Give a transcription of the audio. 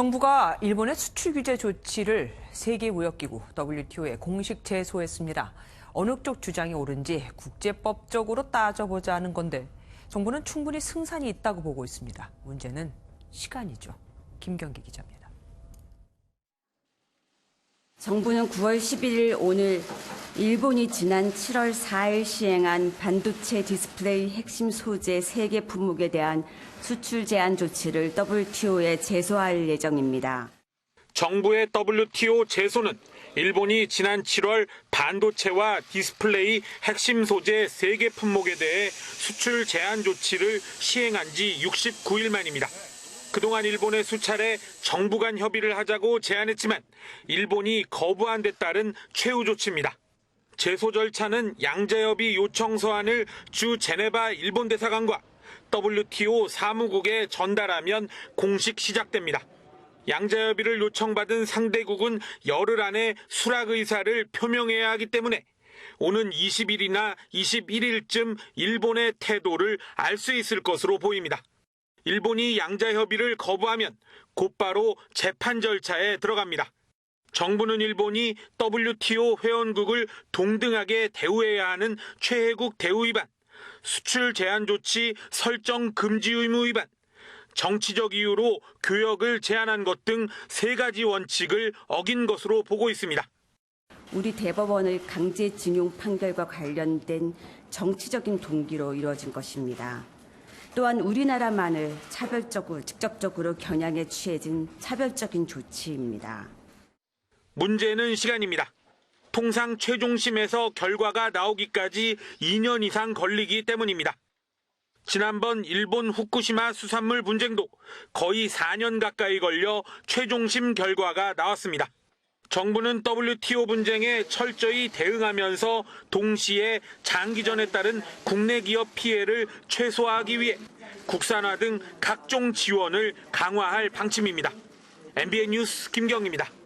정부가 일본의 수출 규제 조치를 세계무역기구 WTO에 공식 제소했습니다. 어느 쪽 주장이 옳은지 국제법적으로 따져보자는 건데 정부는 충분히 승산이 있다고 보고 있습니다. 문제는 시간이죠. 김경기 기자입니다. 정부는 9월 11일 오늘 일본이 지난 7월 4일 시행한 반도체 디스플레이 핵심 소재 3개 품목에 대한 수출 제한 조치를 WTO에 제소할 예정입니다. 정부의 WTO 제소는 일본이 지난 7월 반도체와 디스플레이 핵심 소재 3개 품목에 대해 수출 제한 조치를 시행한 지 69일 만입니다. 그동안 일본에 수차례 정부 간 협의를 하자고 제안했지만 일본이 거부한 데 따른 최후 조치입니다. 제소 절차는 양자협의 요청 서한을 주 제네바 일본 대사관과 WTO 사무국에 전달하면 공식 시작됩니다. 양자협의를 요청받은 상대국은 열흘 안에 수락 의사를 표명해야 하기 때문에 오는 20일이나 21일쯤 일본의 태도를 알 수 있을 것으로 보입니다. 일본이 양자협의를 거부하면 곧바로 재판 절차에 들어갑니다. 정부는 일본이 WTO 회원국을 동등하게 대우해야 하는 최혜국 대우 위반, 수출 제한 조치 설정 금지 의무 위반, 정치적 이유로 교역을 제한한 것 등 3가지 원칙을 어긴 것으로 보고 있습니다. 우리 대법원의 강제징용 판결과 관련된 정치적인 동기로 이루어진 것입니다. 또한 우리나라만을 직접적으로 겨냥해 취해진 차별적인 조치입니다. 문제는 시간입니다. 통상 최종심에서 결과가 나오기까지 2년 이상 걸리기 때문입니다. 지난번 일본 후쿠시마 수산물 분쟁도 거의 4년 가까이 걸려 최종심 결과가 나왔습니다. 정부는 WTO 분쟁에 철저히 대응하면서 동시에 장기전에 따른 국내 기업 피해를 최소화하기 위해 국산화 등 각종 지원을 강화할 방침입니다. MBN 뉴스 김경입니다.